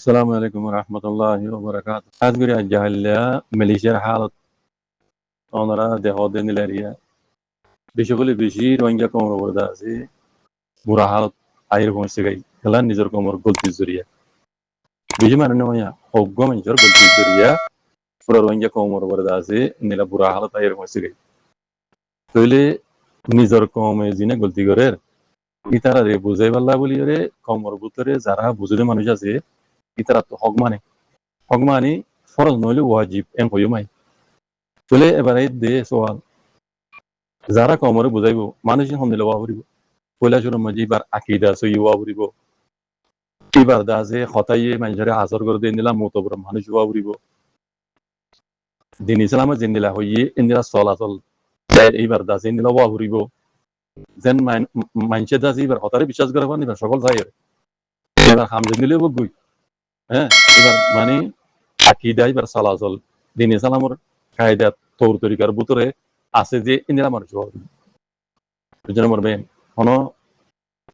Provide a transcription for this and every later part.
السلام عليكم ورحمة الله وبركاته. Azguri ajahilla Malaysia halat onara dehoden ilaria. Bishokuli bishi rohingya komor borda ase bura halat air konsegai. Kalan nizar komor golti zuriya. Bishi marne hoya hoggo manjor golti zuriya. Pura rohingya komor borda ase nila bura halat air konsegai. Toile nizar komor zine golti gorer. Itara re buzai balla boli re komor butore zara buzude মানুষ আছে itara তো হক মানে ফরজ নইলে ওয়াজিব N কইও মাই চলে এবারে দে সোয়াল যারা কমরে বুঝাইব মানুষ হন্দিলে ওয়া করিব পয়লা শুরু মাঝি বার আকীদা সই ওয়া করিব এবার দাজে খতাইয়ে মানুষরে হাজার করে দেন দিলা মোতবর মানুষ ওয়া করিব দিন ইসলামে জিন্দিলা হইয়ে ইন্দিরা চলাচল এইবার দাজে ইন্দিলা ওয়া করিব যেন মানছে দাজে এবার হতারে বিশ্বাস করে পানি সকল যায় এবার হামজে দিলে বগুই হ্যাঁ এবার মানে আকীদা এবার চলাচল দিন ইসলামের কায়দা তৌর তরিকার ভিতরে আছে যে ইন্দিরা মানুষ বুঝতে পারবেন কোনো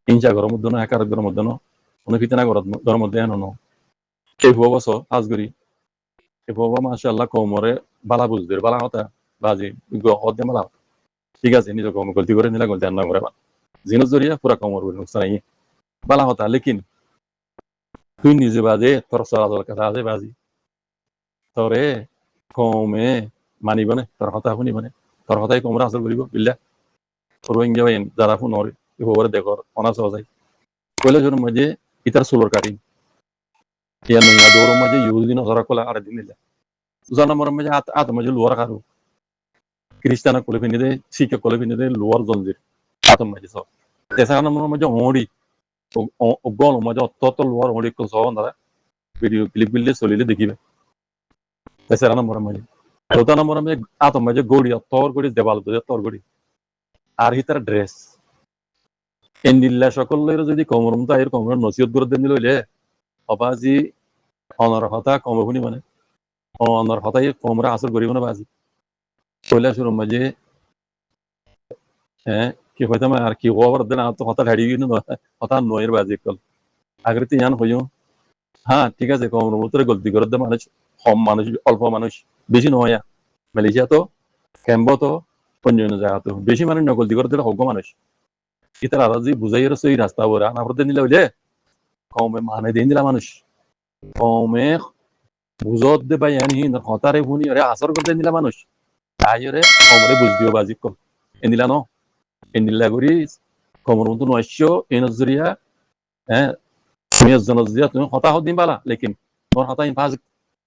হিংসা ঘরের মধ্যে না একার ঘরের মধ্যে না কোনো ফিতনা ঘরের মধ্যে এনো এই ভুয়া বছর আজগরি এই ভুয়া মাশাআল্লাহ কোমরে বালা বুঝবে বালা কথা বাজি অধ্যে মালা ঠিক আছে নিজে কম গলতি করে নিলা গলতি না করে জিনিস জরিয়া পুরা কোমর বলে নুকসান বালা কথা লেকিন তুই নিজে বাজে তোর চলাচল কথা আছে বাজি তোরে কমে মানিব নে তোর কথা শুনিব নে তোর কথাই কমরা আসল করিব বিল্লা রোহিঙ্গা বাইন যারা শুনর এবারে দেখর অনাস যায় কইলে জন্য মাঝে ইতার সোলর কাটিং ইয়া নয়া দৌর মাঝে ইউদি নজরা কলা আর দিন দিলা জানা মর মাঝে আত মাঝে লোয়ার কারু খ্রিস্টানা কোলে ফিনে দে শিখে কোলে ফিনে দে লোয়ার জঞ্জির আতম মাঝে সব তেসানা মর মাঝে হড়ি গল মাঝে অত লোয়ার হড়ি কোন সব না ভিডিও ক্লিপ বিললে চলিলে দেখিবে তেসানা মর মাঝে চৌথা নম্বর মাঝে আতম মাঝে গড়ি তর গড়ি দেওয়াল তর গড়ি আর হিতার ড্রেস এন্ডিল্লা সকলের যদি কমর মতো এর কমর নসিহত করে দেন লইলে অবাজি অনর হতা কম শুনি মানে অনর হতাই কমরা আসর করিব না বাজি কইলা শুরু মাঝে হ্যাঁ কি হইতাম আর কি ওভার দেন তো হতা ঢাড়ি গিয়ে হতা নয়ের বাজি কল আগরে ইয়ান হইও হ্যাঁ ঠিক আছে কমর মতো গলতি করে দে মানুষ কম মানুষ অল্প মানুষ বেশি নয় মালয়েশিয়া তো ক্যাম্বো তো পঞ্জন জায়গা তো বেশি মানুষ নগলতি করে দিলে হগ্য মানুষ ইতার আরাজি বুঝাইয়ের সেই রাস্তা বলে আনাফরতে নিলে হইলে কমে মানে দিন দিলা মানুষ কমে বুঝত দে পাই আনি হতারে শুনি আরে আসর করতে দিলা মানুষ তাইরে কমরে বুঝ দিও বাজি কম এনিলা ন এনিলা করি কমর মতো নয়স্য এই নজরিয়া হ্যাঁ তুমি নজরিয়া তুমি হতা হত দিন পালা লেকিন তোমার হতাই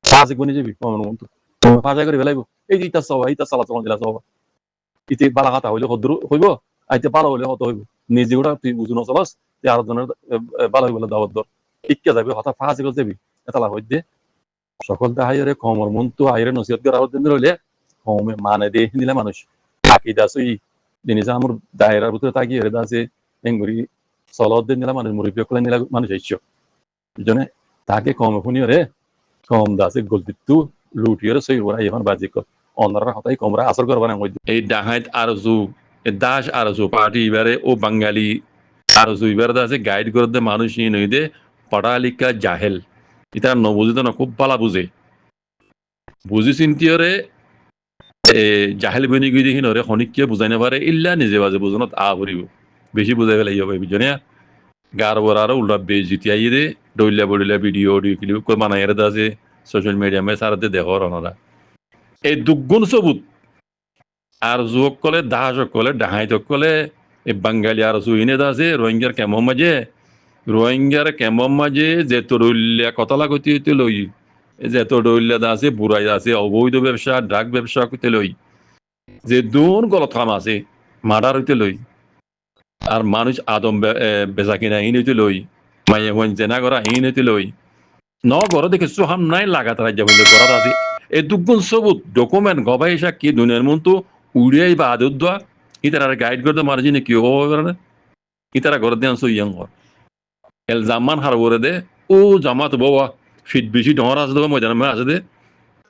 পাঁচ গুনি যাবি কমর মতো তুমি পাঁচা করে বেলাইব এই যে ইতা সবা ইতা চালা চলন দিলা সবা ইতে বালা কথা হইলে হদ্র হইব আইতে ভালো হইলে হত হইব নিজে ওটা তুই বুঝু নচলস যে আর জনের ভালো হইব দাওয়াত দর ইকে যাবি হঠাৎ ফাঁসি করে যাবি এতলা হইতে সকল হাইরে কমর মন তো হাইরে নসিহত করা হতে রইলে কমে মানে দিয়ে দিলে মানুষ আকিদা সই জিনিস আমার দায়রার ভিতরে তাকি হেরে আছে এঙ্গুরি চলত দিন দিলা মানুষ মুরব্বী কলে নিলা মানুষ আইস জনে তাকে কম শুনি রে কম দাসে গলতিতু লুটিয়ে সই ওরা এখন বাজি কর অন্যরা হতাই কমরা আসর করবা না এই ডাহাইত আরজু দাস আরজু পার্টি এবারে ও বাঙালি আরজু এবারে আছে গাইড করে দে মানুষ নই দে পড়ালিকা জাহেল এটা নবুঝিত না খুব পালা বুঝে বুঝি চিন্তিয়রে জাহেল বনি গিয়ে দেখি নরে খনিককে বুঝাই নাপারে ইল্লা নিজে বাজে বুঝনত আ ভরিব বেশি বুঝাই পেলাই হবে বুঝনে গার বরারও উল্টা বেজ জিতিয়াই দে দৌলিয়া বড়িলা ভিডিও অডিও ক্লিপ করে বানাই আছে সোশ্যাল মিডিয়া মে সারাতে দেখর ওনারা এই দুগুণ সবুত আর যুবক কলে দাস কলে ডাহাইত কলে এই বাঙালি আর জুইনে আছে রোহিঙ্গার কেমন মাঝে যে তরুল্যা কতলা কতি হইতে লই যে তরুল্যা আছে বুড়াই আছে অবৈধ ব্যবসা ড্রাগ ব্যবসা করতে লই যে দূর গলত কাম আছে মার্ডার হইতে লই আর মানুষ আদম বেচা কিনা হিন হইতে লই মাইয়ে হইন জেনা করা হিন হইতে লই ন ঘর দেখে সোহাম নাই লাগাত রাজ্য বলতে ঘরত আছে এই দুগুণ সবুত ডকুমেন্ট গবাই কি দুনিয়ার মন তো উড়িয়াই বা আদত দোয়া ইতারা গাইড করতে মারজি না কি হবো ইতারা ঘর দিয়ে আনছো ইয়াং ঘর এল জামান হার বরে দে ও জামাত বাবা ফিট বেশি ডর আছে তো ময়দান মে আছে দে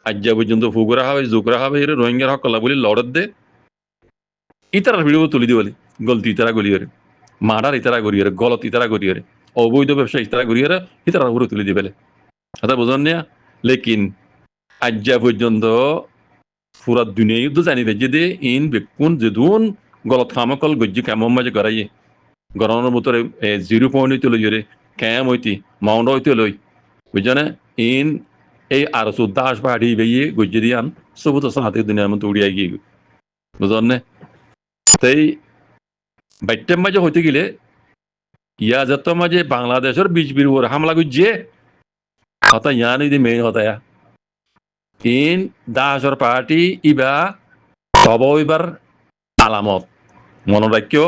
আজ্জা পর্যন্ত ফুকরা হবে জুকরা হবে এর রোহিঙ্গার হক কলা বলি লড়ত দে ইতারার ভিডিও তুলি দিবলি গলতি ইতারা গলিয়ে মার্ডার ইতারা গড়িয়ে গলত ইতারা গড়িয়ে অবৈধ ব্যবসা ইতারা গড়িয়ে ইতারার উপরে তুলি দিবেলে কথা বুঝুন না লেকিন আজ্জা পর্যন্ত পুরা দুনিয়া তো জানি যে দে ইন বেকুন যেদুন গলত খামকল গজ্জি কামম মাঝে গড়াইয়ে গরমের ভিতরে 0 পয়েন্ট হইতে লই জোরে ক্যাম হইতি মাউন্ট হইতে লই বুঝছনে ইন এই আর সুদ্দাস বাড়ি বেয়ে গজ্জি দিয়ান সবুত সাথে দুনিয়ার মধ্যে উড়িয়ে গিয়ে বুঝলেন না তাই বাইটের মাঝে হইতে গেলে ইয়া যত মাঝে বাংলাদেশের বিচ বির হামলা গুজছে হতা ইয়ান যদি মেইন হতা ইন দাসর পার্টি ইবা তব এবার আলামত মনে রাখিও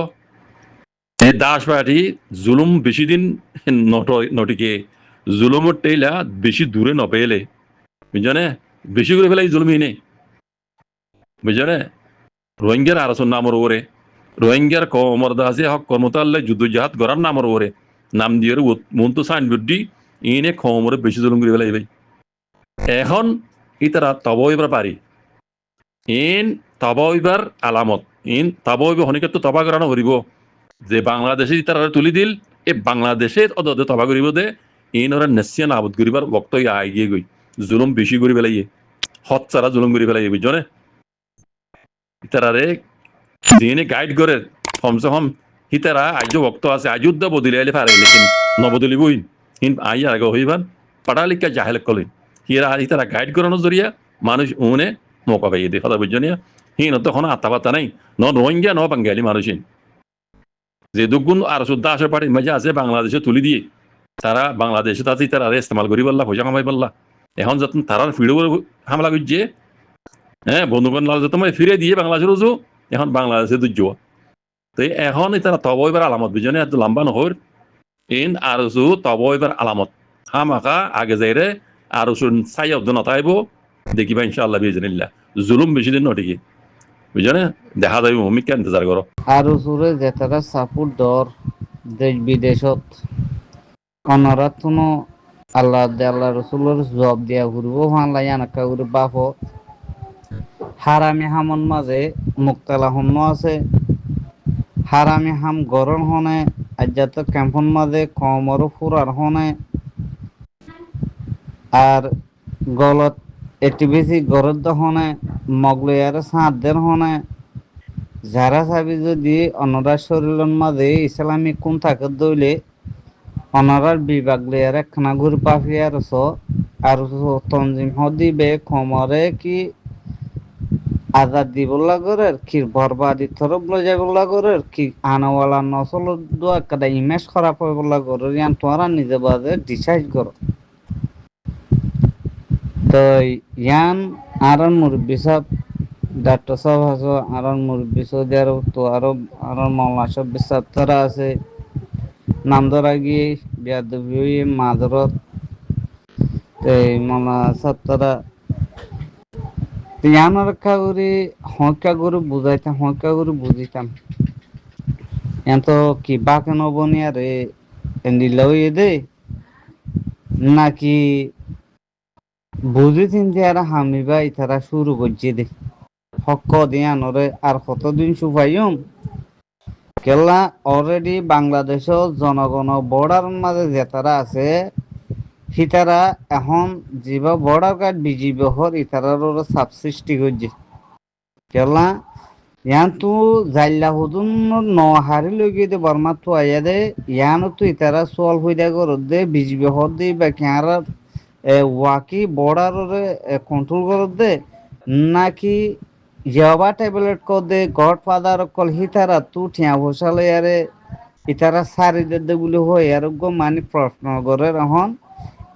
এই দাস পার্টি জুলুম বেশি দিন নটিকে জুলুমের টেইলা বেশি দূরে নপেলে বুঝছনে বেশি করে ফেলাই জুলুমই নেই বুঝছনে রোহিঙ্গার আরসন নামর ওরে রোহিঙ্গার কমরদাসে হক কর্মতাল্লে যুদ্ধ জাহাজ গড়ার নামর ওরে নাম দিয়ে মন্ত সাইন বুদ্ধি ইনে খমরে বেশি জুলুম করে ফেলাই ভাই এখন ইতারা তব এবার পারি ইন তব এবার আলামত ইন তব এবার হনিকে তো তবা করানো করিব যে বাংলাদেশে তারা তুলি দিল এই বাংলাদেশে অদে তবা করিব দে ইন ওরা নেশিয়া নাবুদ করিবার বক্ত আই গিয়ে গই জুলুম বেশি করে ফেলাইয়ে হত চারা জুলুম করে ফেলাইয়ে বুঝছনে ইতারারে যিনি গাইড করে কমসে কম হিতারা আজ বক্ত আছে আজুদ্দা বদলি আইলে পারে লেকিন নবদলিবই হিন আই আগে হইবান পড়ালিকা জাহেল কলিন হিরা ইতারা গাইড করানোর জরিয়া মানুষ উনে মৌকা পাইয়ে দিয়ে কথা বুঝছো নিয়া হিন তখন আত্মাবাতা নাই ন রোহিঙ্গা ন বাঙ্গালি মানুষিন যে দুগুণ আর শুদ্ধ আসার পার্টি মাঝে আছে বাংলাদেশে তুলি দিয়ে তারা বাংলাদেশে তাতে তারা ইস্তেমাল করি বললা পয়সা কামাই বললা এখন যত তারার ফিরে হামলা করছে হ্যাঁ বন্ধুবান লাল যত ফিরে দিয়ে বাংলাদেশের রুজু এখন বাংলাদেশে দুর্য তো এখন তারা তব এবার আলামত বুঝনে এত লম্বা নহর ইন আর তব এবার আলামত হামাকা আগে যাইরে আর সাই অব্দ নতাইব দেখিবা ইনশাআল্লাহ বিজনিল্লাহ জুলুম বেশি দিন নটিকে বুঝনে দেখা যাবে ভূমিকা ইন্তজার করো আর সুরে যেতারা সাপোর্ট দর দেশ বিদেশত অনরাতনো আল্লাহ আল্লাহ রসুলের জবাব দিয়া ঘুরব হানলাই আনাক্কা ঘুরে বাপ হারামি হামন মাঝে মুক্তালা হন্য আছে হারামি হাম গরম হনে আজ্জাত ক্যাম্পন মাঝে কমর ফুরার হনে আর গলত এটি বেশি গরদ হনে মগলয়ার সাঁতদের হনে যারা চাবি যদি অনরার শরীরের মাঝে ইসলামিক কোন থাকে দইলে অনরার বিভাগ লেয়ার একখানা ঘুর পাফিয়ার আর তঞ্জিম দিবে কমরে কি আজাদ দিবল্লা করে কি বরবাদি থরব লো যাবল্লা করে কি আনাওয়ালা নসল দোয়া কাদা ইমেজ খারাপ হয় বল্লা করে ইয়ান তোমরা নিজে বাদে ডিসাইড করো তো ইয়ান আরন মুরব্বী সাহেব ডাক্তার সাহেব আছে আরন মুরব্বী সৌদি আরব তো আরো মাওলানা সাহেব সাহেব তারা আছে নাম ধরা গিয়ে বিয়াদবি মাদরত এই মাওলানা সাহেব তারা ইয়ান রক্ষা করে হকা করে বুঝাইতাম হকা করে বুঝিতাম এত কি বাকে নবনিয়া রে নিলাও দে নাকি বুঝি চিন্তি আর হামিবা ইতারা শুরু করছে দে হক দিয়া নরে আর কতদিন সুফাইম কেলা অলরেডি বাংলাদেশের জনগণ বর্ডার মাঝে যেতারা আছে সিতারা এখন যিবা বর্ডার গার্ড বিজিবি হর ইতারার চাপ সৃষ্টি করছে কেলা ইয়ান তো জাইলা হুদুন নহারি লগে দে বর্মা তো আয়া দে ইয়ান তো ইতারা সোয়াল হইদা কর দে বিজিবি হর দে বা কেয়ার ওয়াকি বর্ডার কন্ট্রোল কর দে নাকি জবা ট্যাবলেট কর দে গড ফাদার কল হিতারা তু ঠিয়া বসালে আরে ইতারা সারি দে বলে হয় আর গো মানে প্রশ্ন করে এখন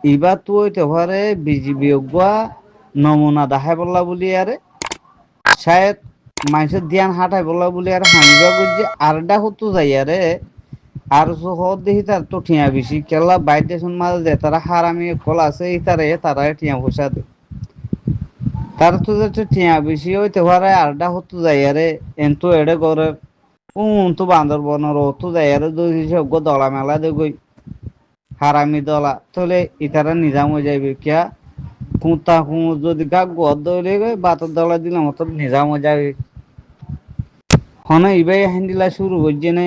ইবা তো হইতে পারে বিজিবি গুয়া নমুনা দেখাই বললা বলি আরে শায়দ মানুষের ধ্যান হাঁটাই বললা বলি আর হামিবা বুঝছে আরডা হতো যাই আরে আর হত দেখি তার তো ঠিয়া বেশি কেলা বাইর দেশন মাঝে দে তারা হারামি কল আছে ইতারে তারা ঠিয়া বসা দে তার তো যাতে ঠিয়া বেশি হইতে পারে আরডা হতো যাই আরে এনতো এড়ে করে তো বান্দরবনের তো যাই আরে দুই সব দলা মেলা দে গই হারামি দলা তাহলে ইতারা নিজাম হয়ে যাবে কিয়া কুঁতা কুঁ যদি গা গদ দৌড়ে গই বাতর দলা দিলাম অত নিজাম হয়ে যাবে হনে ইবাই হ্যান্ডিলা শুরু করছে না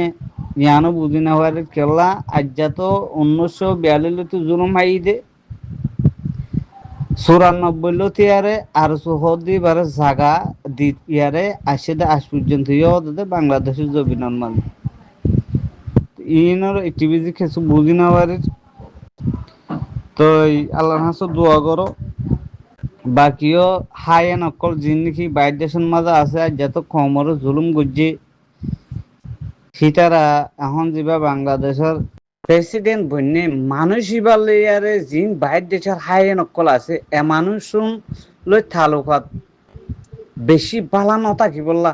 ইয়ানো বুঝি না হওয়ার কেলা আজ্জা তো 1942 তো জুলুম হাই দে 94 লতিয়ারে আর সুহদি বারে জাগা দি ইয়ারে আসে দে আজ পর্যন্ত ইয়ে বাংলাদেশের জমিনের মানে ইনর টিভি কিছু বুঝি না পারে তো আল্লাহর হাসে দোয়া করো বাকিও হায়েন অকল জিন নাকি বাইর দেশের মাঝে আছে আর যত কমর জুলুম গুজি সীতারা এখন যা বাংলাদেশের প্রেসিডেন্ট বন্যে মানুষ ইবালে জিন বাইর দেশের হায়েন অকল আছে এ মানুষ লই তালুকাত বেশি বালা নতা কি বললা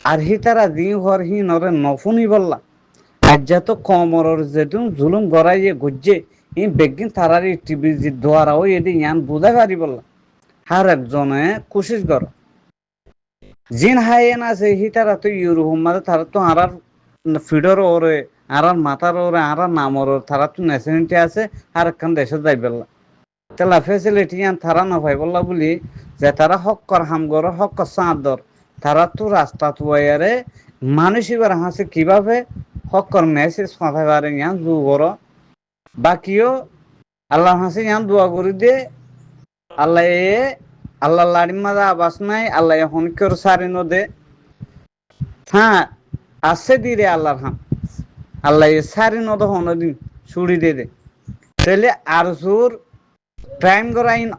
আর হিতারা দিন হর হি নরে নফুনি বললা আর যত কমরর যেটু জুলুম গড়াইয়ে গুজে ই বেগিন তারার টিভি দ্বারা ওই এদি ইয়ান বুঝাই পারি বললা হার একজনে কোশিশ কর জিন হাইয়েন আছে হিতারা তো ইউরোপ মাঝে তারা তো আর ফিডর ওরে আর মাথার ওরে আর নামর তারা তো ন্যাশনালিটি আছে আর একখান দেশে যাই বললা তেলা ফেসিলিটি ইয়ান তারা না পাই বললা বলি যে তারা হক্কর হামগর হক্কর চাঁদর তারা তো রাস্তা তুয়ারে মানুষ এবার হাসে কিভাবে হক্কর মেসেজ মাথায় পারে ইয়ান জু কর বাকিও আল্লাহ হাসে ইয়ান দোয়া করে দে আল্লাহ আল্লাহ লাড়ির মাঝে আবাস নাই আল্লাহ হনকর সারি দে হ্যাঁ আছে দিরে আল্লাহর হাম আল্লাহ সারি নদ হনদিন ছুড়ি দে তাহলে আর সুর ক্রাইম করা আইন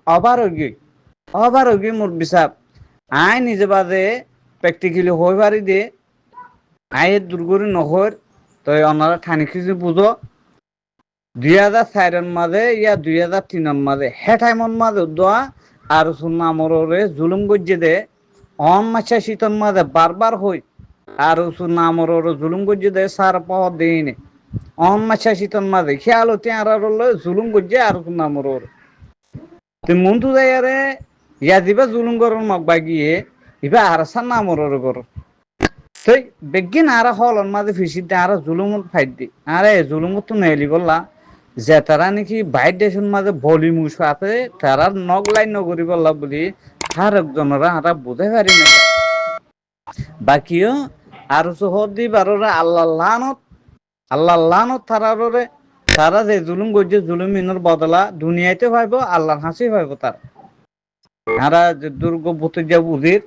অবার হগি মোর বিচার আই নিজে বাদে প্র্যাকটিক্যালি হই পারি দে আয়ের দুর্গরি নহর তো ওনারা ঠানি কিছু বুঝো 2004 মাঝে ইয়া 2003 মাঝে হে টাইমর মাঝে দোয়া আর সুনামরে জুলুম গজ্জে দে অন মাছা শীতন মাঝে বারবার হই আর সুনামরে জুলুম গজ্জে দে সার পাওয়া দেইনে অন মাছা শীতন মাঝে খেয়াল হতে আর জুলুম গজ্জে আর সুনামরে তুই মনটু যাইয়ারে ইয়া দিবা জুলুম গরম মগবা গিয়ে ইবা আর সার নামরে গর তুই বেগিন আর হলন মাঝে ফিসিতে আর জুলুম ফাইট দি আরে জুলুম তো নেলি বললা যে তারা নাকি বাইর দেশের মাঝে বলিমুস আছে তারা নগলাই নগরী বললা বলি আর একজনরা হারা বুঝাই পারি না বাকিও আর সহদি বারোরা আল্লাহ লানত তারারে তারা যে জুলুম গজ্জে জুলুম মিনর বদলা দুনিয়াতে ভাইব আল্লাহর হাসি ভাইব তারা হারা যে দুর্গ বুতিজা বুঝির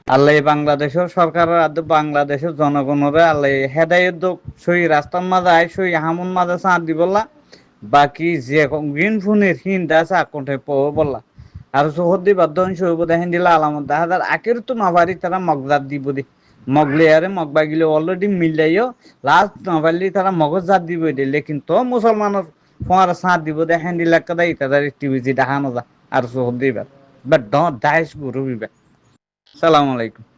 আল্লাহ বাংলাদেশের সরকারের বাংলাদেশের জনগণরে আল্লাহ হেদায়ত সই রাস্তার মাঝে আয় সই হামুন মাঝে সাঁত দি বললা বাকি যে গ্রিন ফোনের হিন্দা আছে আকন্ঠে পো বললা আর সহদি বাধ্য সইব দেখেন দিলা আলামত দাহাদার আকের তো নভারি তারা মগজাত দিব দি মগলে আরে মগবা গিলে অলরেডি মিলাইও লাস্ট নভারলি তারা মগজ জাত দিব দে লেকিন তো মুসলমানের ফোয়ারা সাঁত দিব দেখেন দিলা কাদা ইতাদার টিভি দেখানো যা আর সহদি বাদ বাট ডোন্ট ডাইস গুরু বিবা সালাম আলাইকুম